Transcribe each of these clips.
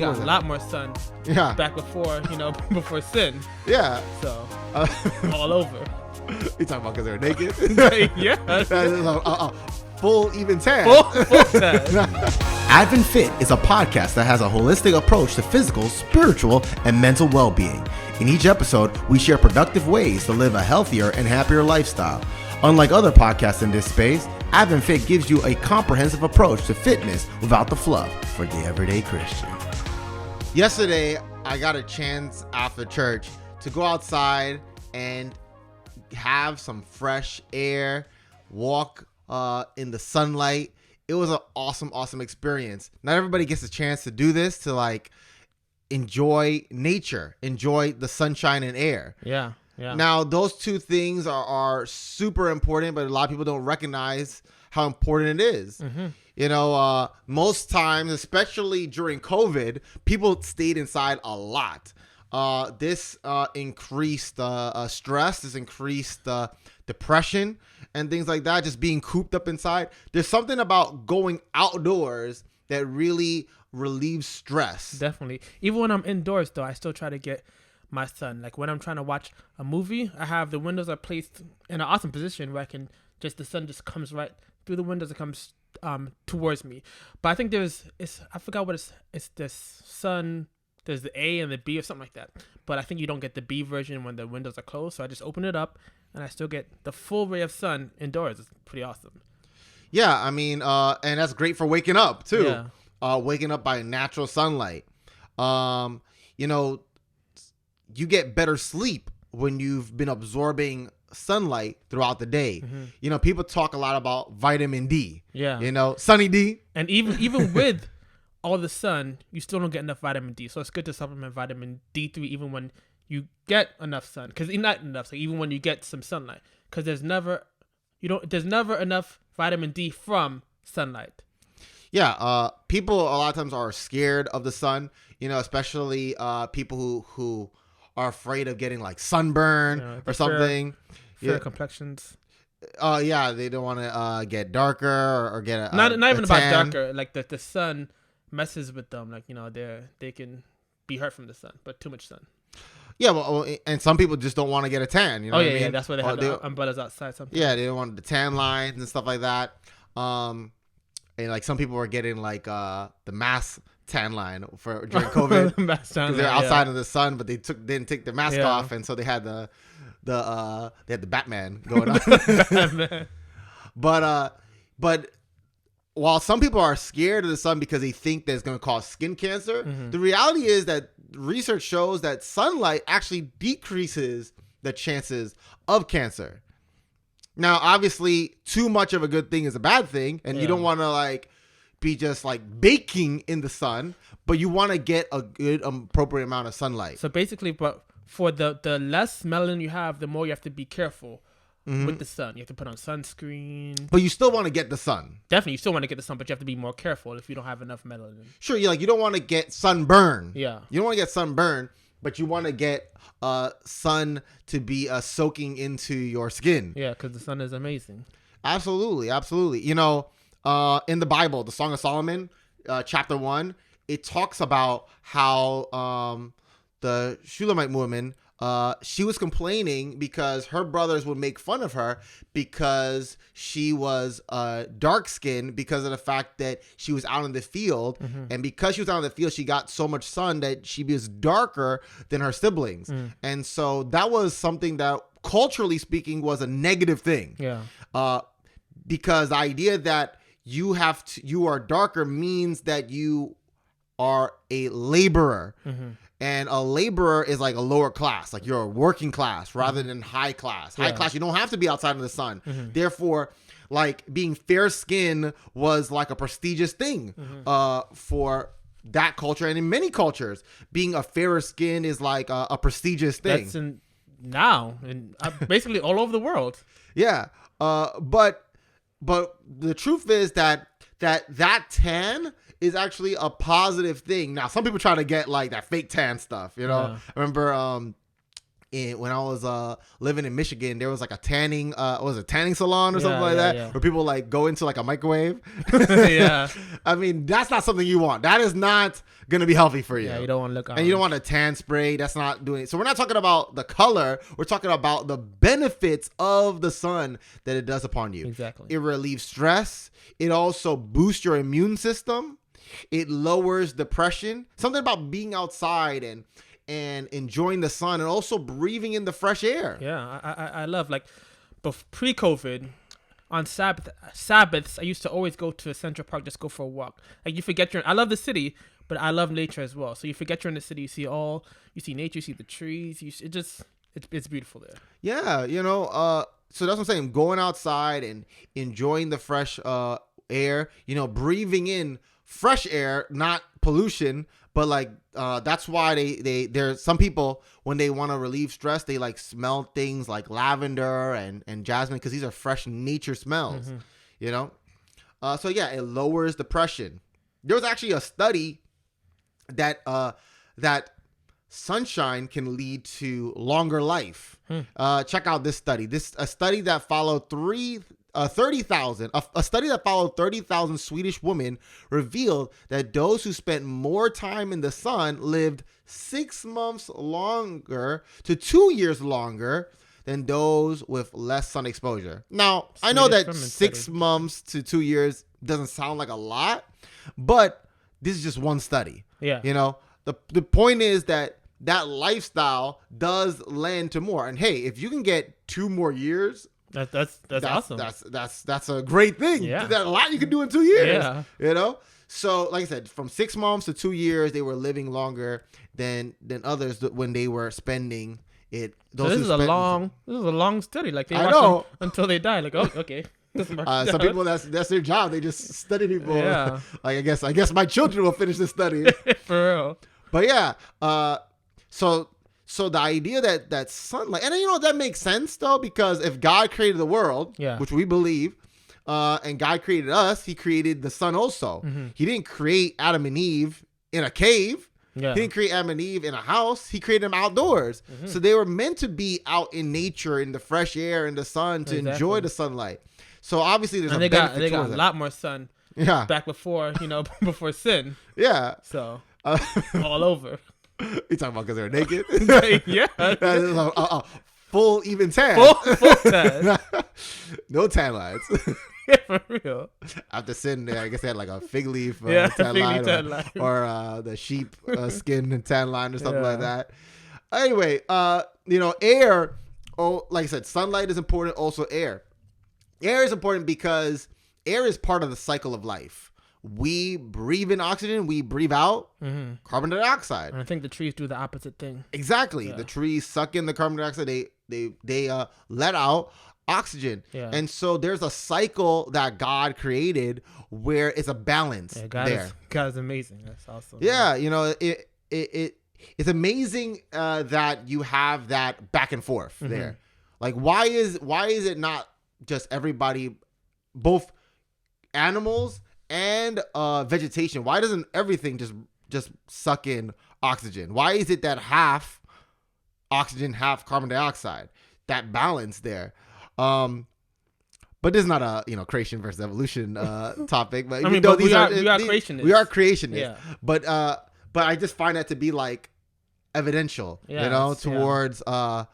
got a lot more sun. Yeah. Back before, before sin. Yeah. So, all over. You talking about because they're naked? Yeah. Full even tan. Full tan. AdventFit is a podcast that has a holistic approach to physical, spiritual, and mental well-being. In each episode, we share productive ways to live a healthier and happier lifestyle. Unlike other podcasts in this space, AdventFit gives you a comprehensive approach to fitness without the fluff for the everyday Christian. Yesterday, I got a chance after church to go outside and have some fresh air, walk in the sunlight. It was an awesome experience. Not everybody gets a chance to do this, to enjoy nature, enjoy the sunshine and air. Yeah. Now, those two things are super important, but a lot of people don't recognize how important it is. Mm-hmm. Most times, especially during COVID, people stayed inside a lot. This increased stress, this increased depression and things like that, just being cooped up inside. There's something about going outdoors that really relieves stress. Definitely. Even when I'm indoors, though, I still try to get my sun. Like when I'm trying to watch a movie, I have the windows are placed in an awesome position where the sun just comes right through the windows. It comes towards me. But I think I forgot what it's this sun. There's the A and the B or something like that. But I think you don't get the B version when the windows are closed. So I just open it up and I still get the full ray of sun indoors. It's pretty awesome. Yeah, I mean, and that's great for waking up too. Yeah. Waking up by natural sunlight. You get better sleep when you've been absorbing sunlight throughout the day. Mm-hmm. People talk a lot about vitamin D. Yeah. Sunny D. And even with all the sun, you still don't get enough vitamin D. So it's good to supplement vitamin D3 even when you get enough sun. Because not enough, so even when you get some sunlight. Because there's never enough vitamin D from sunlight. Yeah, people a lot of times are scared of the sun, especially people who are afraid of getting sunburn or something. Fair complexions. Yeah, they don't want to get darker or get not even tan. about darker. Like the sun messes with them. They can be hurt from the sun, but too much sun. Yeah, well, and some people just don't want to get a tan. Yeah, that's why they have the umbrellas outside. Sometimes. Yeah, they don't want the tan lines and stuff like that. And some people are getting the mask tan line for during COVID because they're outside in the sun, but they didn't take their mask off, and so they had the Batman going on. Batman. But while some people are scared of the sun because they think that it's going to cause skin cancer, the reality is that research shows that sunlight actually decreases the chances of cancer. Now, obviously, too much of a good thing is a bad thing, and you don't want to be just baking in the sun, but you want to get a good appropriate amount of sunlight. So basically, but for the less melanin you have, the more you have to be careful with the sun. You have to put on sunscreen. But you still want to get the sun. Definitely, you still want to get the sun, but you have to be more careful if you don't have enough melanin. Sure, you don't want to get sunburn. Yeah. You don't want to get sunburn, but you want to get sun to be soaking into your skin. Yeah, because the sun is amazing. Absolutely. In the Bible, the Song of Solomon, chapter 1, it talks about how the Shulamite woman, she was complaining because her brothers would make fun of her because she was dark-skinned because of the fact that she was out in the field. Mm-hmm. And because she was out in the field, she got so much sun that she was darker than her siblings. Mm. And so that was something that, culturally speaking, was a negative thing. Yeah. Because the idea that you are darker means that you are a laborer. Mm-hmm. And a laborer is a lower class, you're a working class rather than high class. High class, you don't have to be outside in the sun. Mm-hmm. Therefore, being fair skinned was a prestigious thing for that culture. And in many cultures, being a fairer skin is a prestigious thing. That's basically all over the world. Yeah. But the truth is that tan is actually a positive thing. Now, some people try to get that fake tan stuff, I remember when I was living in Michigan, there was like a tanning tanning salon or something like that, where people like go into like a microwave. Yeah. I mean, that's not something you want. That is not gonna be healthy for you. Yeah, you don't want to look orange. And you don't want a tan spray. That's not doing it. So we're not talking about the color. We're talking about the benefits of the sun that it does upon you. Exactly. It relieves stress. It also boosts your immune system. It lowers depression. Something about being outside and enjoying the sun and also breathing in the fresh air. Yeah, I love, like, pre-COVID, on Sabbaths, I used to always go to Central Park, just go for a walk. Like, you forget I love the city, but I love nature as well. So you forget you're in the city, you see nature, you see the trees, it's beautiful there. Yeah, so that's what I'm saying. Going outside and enjoying the fresh air, breathing in fresh air, not pollution, but like that's why there's some people, when they want to relieve stress, they like smell things like lavender and jasmine, because these are fresh nature smells. So yeah, it lowers depression. There was actually a study that sunshine can lead to longer life. Check out this study. A study that followed 30,000 Swedish women revealed that those who spent more time in the sun lived 6 months longer to 2 years longer than those with less sun exposure. Now, I know that 6 months to 2 years doesn't sound like a lot, but this is just one study. Yeah. The point is that lifestyle does lend to more. And hey, if you can get 2 more years, that's awesome. That's a great thing. Yeah. That's a lot you can do in 2 years. Yeah. So like I said, from 6 months to 2 years, they were living longer than others when they were spending it. So this is a long study. Like, they watch until they die. Like, oh, okay. Some people, that's their job. They just study people. Yeah. Like, I guess my children will finish this study. For real. But yeah, so the idea that sunlight, and that makes sense though, because if God created the world, which we believe, and God created us, he created the sun also. Mm-hmm. He didn't create Adam and Eve in a cave. Yeah. He didn't create Adam and Eve in a house. He created them outdoors. Mm-hmm. So they were meant to be out in nature, in the fresh air, in the sun, to enjoy the sunlight. So obviously there's they got a lot more sun. Yeah. Back before, before sin. Yeah. So all over. You talking about because they're naked? Yeah. Full even tan. Full tan. No tan lines. Yeah, for real. After sin, I guess they had like a fig leaf tan line, or the sheep skin tan line or something like that. Anyway, air. Oh, like I said, sunlight is important. Also, air. Air is important because air is part of the cycle of life. We breathe in oxygen, we breathe out carbon dioxide. And I think the trees do the opposite thing. Exactly. Yeah. The trees suck in the carbon dioxide. They let out oxygen. Yeah. And so there's a cycle that God created where it's a balance there. God is amazing. That's awesome. Yeah, it's amazing that you have that back and forth there. Like, why is it not just everybody, both animals and vegetation? Why doesn't everything just suck in oxygen? Why is it that half oxygen, half carbon dioxide? That balance there. But this is not a creation versus evolution topic. But we are creationists. We are creationists. Yeah. But I just find that to be like evidential, towards a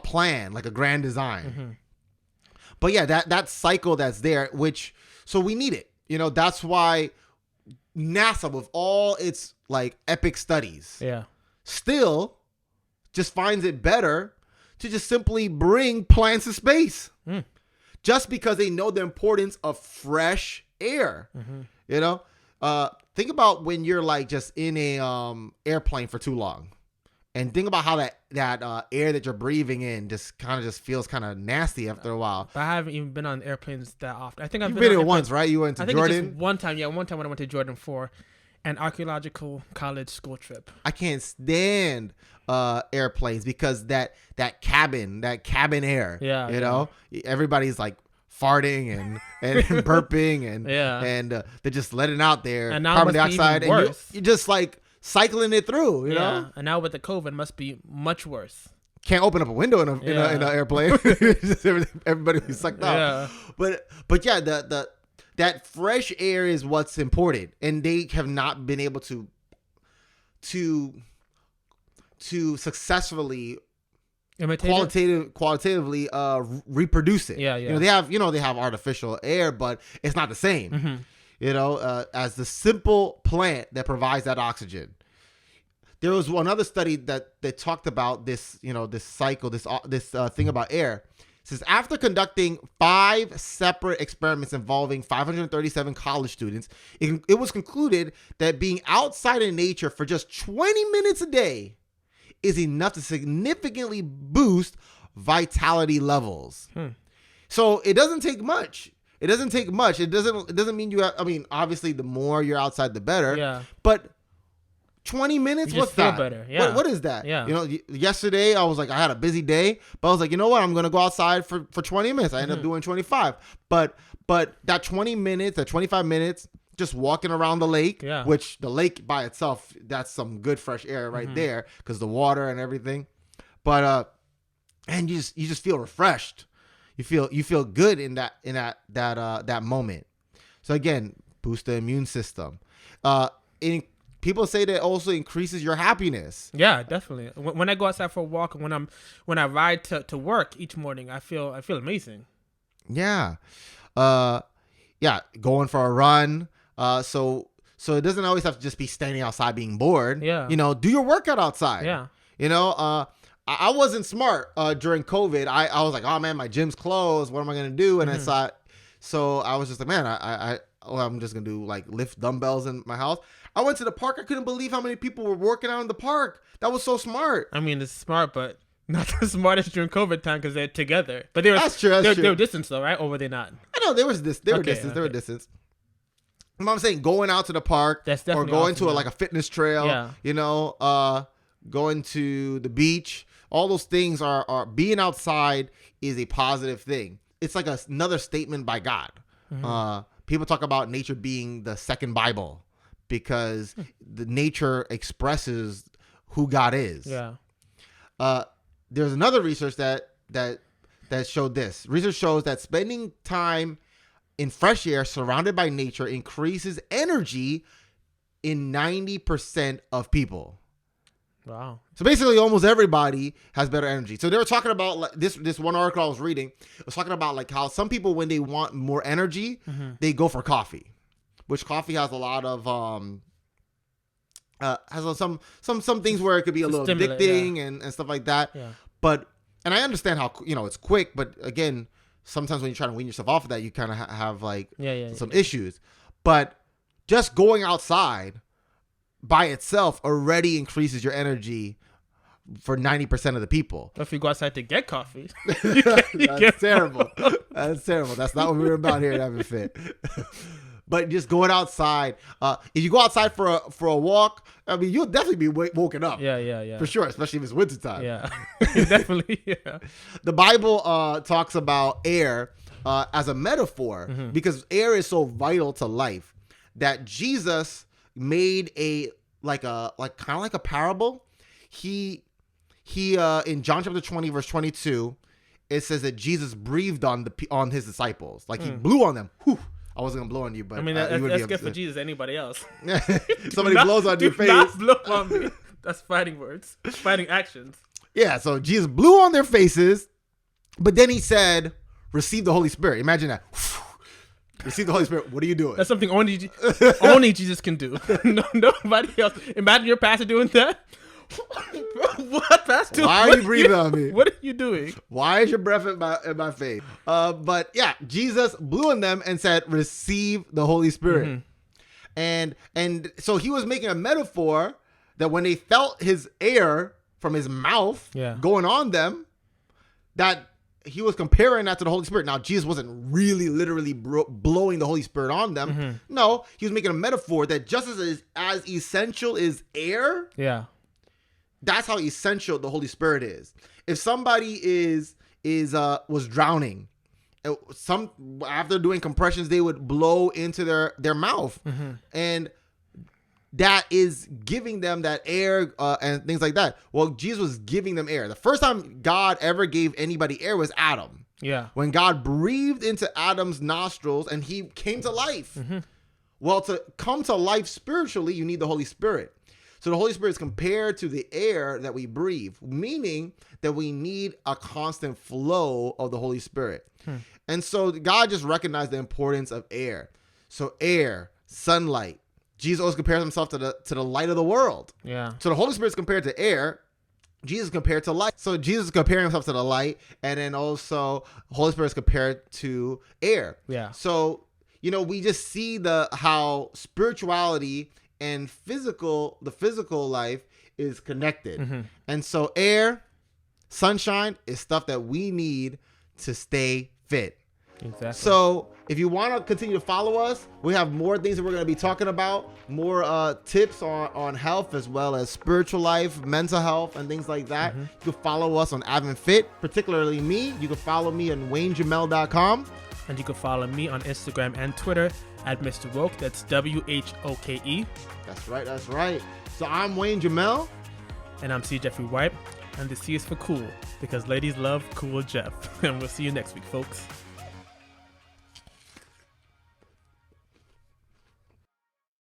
plan, like a grand design. Mm-hmm. But yeah, that cycle that's there, so we need it. That's why NASA, with all its like epic studies, still just finds it better to just simply bring plants to space, just because they know the importance of fresh air. Mm-hmm. Think about when you're like just in a airplane for too long. And think about how that air that you're breathing in just feels kind of nasty after a while. But I haven't even been on airplanes that often. I think I've been on it once, right? You went to Jordan? I think just one time. Yeah, one time when I went to Jordan for an archaeological college school trip. I can't stand airplanes because that cabin air. Yeah. Everybody's like farting and burping and they're just letting out their carbon dioxide, and you're just like cycling it through, you know? And now with the COVID, it must be much worse. Can't open up a window in an airplane. Everybody be sucked out. Yeah. But yeah, that fresh air is what's important, and they have not been able to successfully qualitatively reproduce it. Yeah. They have artificial air, but it's not the same. Mm-hmm. As the simple plant that provides that oxygen. There was another study that talked about this, this cycle, this thing about air. It says after conducting 5 separate experiments involving 537 college students, it was concluded that being outside in nature for just 20 minutes a day is enough to significantly boost vitality levels. So it doesn't take much. It doesn't mean you have, obviously the more you're outside, the better. Yeah. But 20 minutes, you what's feel that? Better. Yeah. What is that? Yeah. Yesterday I was like, I had a busy day, but I was like, you know what? I'm going to go outside for 20 minutes. I ended up doing 25. But that 20 minutes, that 25 minutes, just walking around the lake, which the lake by itself, that's some good fresh air right there because the water and everything. But, and you just feel refreshed. You feel good in that moment. So again, boost the immune system. People say that also increases your happiness. Yeah, definitely. When I go outside for a walk and when I ride to work each morning, I feel amazing. Yeah. Going for a run. So it doesn't always have to just be standing outside being bored. Yeah. Do your workout outside. Yeah. I wasn't smart during COVID. I was like, oh man, my gym's closed. What am I gonna do? And so I was just like, man, I'm just gonna do like lift dumbbells in my house. I went to the park. I couldn't believe how many people were working out in the park. That was so smart. It's smart, but not the smartest during COVID time because they're together. But that's true. They were distance though, right? Or were they not? I know they were distance. They were distance. I'm saying going out to the park or going to like a fitness trail. Yeah. Going to the beach. All those things are being outside is a positive thing. It's like another statement by God. Mm-hmm. People talk about nature being the second Bible because the nature expresses who God is. Yeah. There's another research that showed this. Research shows that spending time in fresh air surrounded by nature increases energy in 90% of people. Wow. So basically almost everybody has better energy. So they were talking about like this one article I was reading. It was talking about like how some people, when they want more energy, they go for coffee, which coffee has a lot of has some things where it could be a little addicting and stuff like that. Yeah. But, and I understand how, it's quick, but again, sometimes when you're trying to wean yourself off of that, you kind of have like some issues. But just going outside by itself already increases your energy for 90% of the people. If you go outside to get coffee. That's terrible. That's terrible. That's not what we're about here at AdventFit. But just going outside, if you go outside for a walk, you'll definitely be woken up. Yeah. For sure, especially if it's wintertime. Yeah, definitely. Yeah. The Bible talks about air as a metaphor because air is so vital to life that Jesus made a kind of like a parable. He in John chapter 20 verse 22, it says that Jesus breathed on his disciples, like he blew on them. Whew. I wasn't gonna blow on you, but that's good for Jesus. Anybody else? Somebody blows on your face. Not blow on me. That's fighting words. Fighting actions. Yeah. So Jesus blew on their faces, but then he said, "Receive the Holy Spirit." Imagine that. Receive the Holy Spirit. What are you doing? That's something only Jesus can do. Nobody else. Imagine your pastor doing that. What, pastor? Why are you breathing on me? What are you doing? Why is your breath in my face? But yeah, Jesus blew on them and said, "Receive the Holy Spirit." And so he was making a metaphor that when they felt his air from his mouth going on them, that he was comparing that to the Holy Spirit. Now, Jesus wasn't really literally blowing the Holy Spirit on them. No, he was making a metaphor that just as essential as air, that's how essential the Holy Spirit is. If somebody was drowning, after doing compressions, they would blow into their mouth, and that is giving them that air and things like that. Well, Jesus was giving them air. The first time God ever gave anybody air was Adam. Yeah. When God breathed into Adam's nostrils and he came to life. Mm-hmm. Well, to come to life spiritually, you need the Holy Spirit. So the Holy Spirit is compared to the air that we breathe, meaning that we need a constant flow of the Holy Spirit. And so God just recognized the importance of air. So air, sunlight. Jesus always compares himself to the light of the world. Yeah. So the Holy Spirit is compared to air. Jesus is compared to light. So Jesus is comparing himself to the light. And then also Holy Spirit is compared to air. Yeah. So, we just see how spirituality and the physical life is connected. Mm-hmm. And so air, sunshine is stuff that we need to stay fit. Exactly. So if you want to continue to follow us, we have more things that we're going to be talking about, more tips on health as well as spiritual life, mental health, and things like that. Mm-hmm. You can follow us on AdventFit, particularly me. You can follow me on WayneJamel.com. And you can follow me on Instagram and Twitter at Mr. Woke. That's WHOKE. That's right. So I'm Wayne Jamel. And I'm C. Jeffrey White. And the C is for cool, because ladies love cool Jeff. And we'll see you next week, folks.